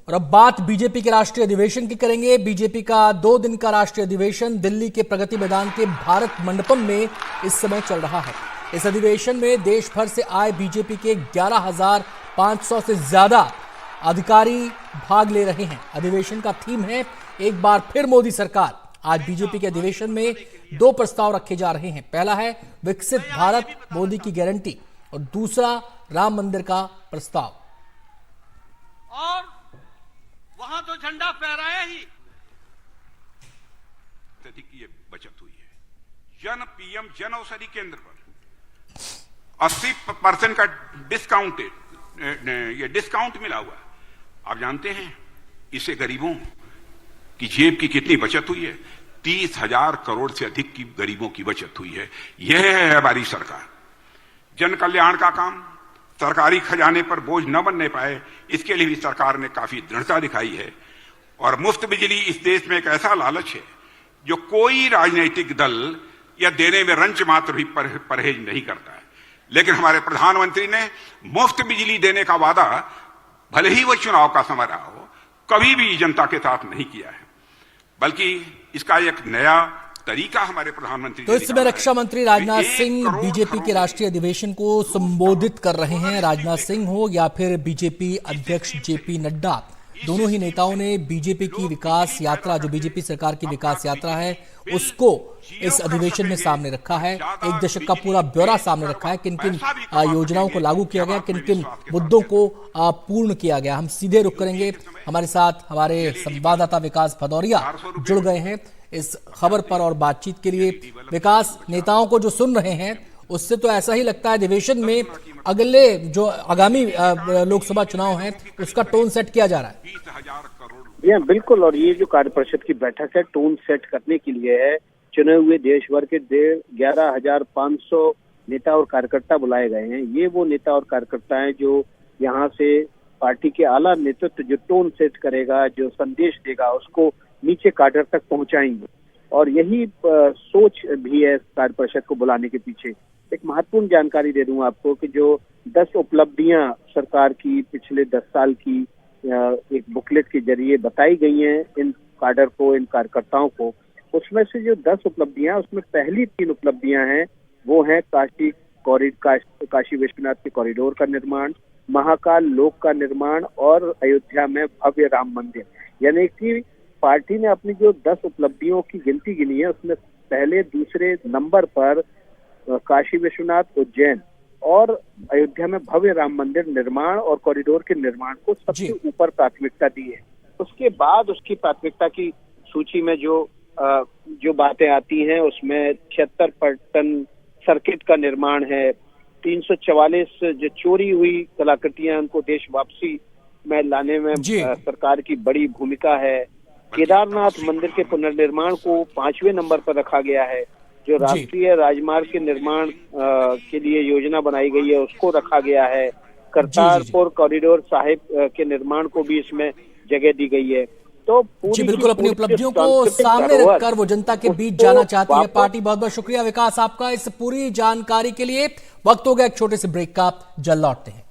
और अब बात बीजेपी के राष्ट्रीय अधिवेशन की करेंगे। बीजेपी का 2 दिन का राष्ट्रीय अधिवेशन दिल्ली के प्रगति मैदान के भारत मंडपम में इस समय चल रहा है। इस अधिवेशन में देश भर से आए बीजेपी के 11,500 से ज्यादा अधिकारी भाग ले रहे हैं। अधिवेशन का थीम है एक बार फिर मोदी सरकार। आज बीजेपी के अधिवेशन में 2 प्रस्ताव रखे जा रहे हैं। पहला है विकसित भारत मोदी की गारंटी और दूसरा राम मंदिर का प्रस्ताव। और वहां तो झंडा फहराया ही की बचत हुई है। जन पीएम जन औषधि केंद्र पर 80% का डिस्काउंट मिला हुआ। आप जानते हैं इससे गरीबों की जेब की कितनी बचत हुई है। 30,000 करोड़ से अधिक की गरीबों की बचत हुई है। यह है हमारी सरकार। जन कल्याण का काम सरकारी खजाने पर बोझ न बनने पाए, इसके लिए भी सरकार ने काफी दृढ़ता दिखाई है। और मुफ्त बिजली इस देश में एक ऐसा लालच है जो कोई राजनीतिक दल या देने में रंच मात्र भी परहेज नहीं करता है। लेकिन हमारे प्रधानमंत्री ने मुफ्त बिजली देने का वादा, भले ही वो चुनाव का समय रहा हो, कभी भी जनता के साथ नहीं किया है, बल्कि इसका एक नया तरीका हमारे प्रधानमंत्री। तो इस समय रक्षा मंत्री राजनाथ सिंह बीजेपी के राष्ट्रीय अधिवेशन को संबोधित कर रहे हैं। राजनाथ सिंह हो या फिर बीजेपी अध्यक्ष जेपी नड्डा, दोनों ही नेताओं ने बीजेपी की विकास यात्रा, जो बीजेपी सरकार की विकास यात्रा है, उसको इस अधिवेशन में सामने रखा है। 1 दशक का पूरा ब्यौरा सामने रखा है। किन किन योजनाओं को लागू किया गया, किन किन मुद्दों को पूर्ण किया गया। हम सीधे रुख करेंगे। हमारे साथ हमारे संवाददाता विकास भदौरिया जुड़ गए हैं इस खबर पर और बातचीत के लिए। विकास, नेताओं को जो सुन रहे हैं उससे तो ऐसा ही लगता है अधिवेशन में अगले जो आगामी लोकसभा चुनाव है उसका टोन सेट किया जा रहा है। जी बिल्कुल। और ये जो कार्य परिषद की बैठक है टोन सेट करने के लिए है। चुने हुए देश भर के 11,500 नेता और कार्यकर्ता बुलाए गए हैं। ये वो नेता और कार्यकर्ता हैं जो यहाँ से पार्टी के आला नेतृत्व जो टोन सेट करेगा, जो संदेश देगा, उसको नीचे काडर तक पहुंचाएंगे। और यही सोच भी है कार्य परिषद को बुलाने के पीछे। एक महत्वपूर्ण जानकारी दे दूं आपको कि जो 10 उपलब्धियां सरकार की पिछले 10 साल की एक बुकलेट के जरिए बताई गई हैं इन काडर को, इन कार्यकर्ताओं को, उसमें से जो 10 उपलब्धियां, उसमें पहली 3 उपलब्धियां हैं वो है काशी विश्वनाथ के कॉरिडोर का निर्माण, महाकाल लोक का निर्माण और अयोध्या में भव्य राम मंदिर। यानी कि पार्टी ने अपनी जो 10 उपलब्धियों की गिनती गिनी है उसमें पहले दूसरे नंबर पर काशी विश्वनाथ, उज्जैन और अयोध्या में भव्य राम मंदिर निर्माण और कॉरिडोर के निर्माण को सबसे ऊपर प्राथमिकता दी है। उसके बाद उसकी प्राथमिकता की सूची में जो बातें आती हैं उसमें 76 पटन सर्किट का निर्माण है। 344 जो चोरी हुई कलाकृतियां उनको देश वापसी में लाने में सरकार की बड़ी भूमिका है। केदारनाथ मंदिर के पुनर्निर्माण को 5वें नंबर पर रखा गया है। जो राष्ट्रीय राजमार्ग के निर्माण के लिए योजना बनाई गई है उसको रखा गया है। करतारपुर कॉरिडोर साहिब के निर्माण को भी इसमें जगह दी गई है। तो बिल्कुल अपनी उपलब्धियों को सामने रखकर वो जनता के बीच जाना चाहती है पार्टी। बहुत बहुत शुक्रिया विकास आपका इस पूरी जानकारी के लिए। वक्त हो गया एक छोटे से ब्रेक का, जल्द लौटते हैं।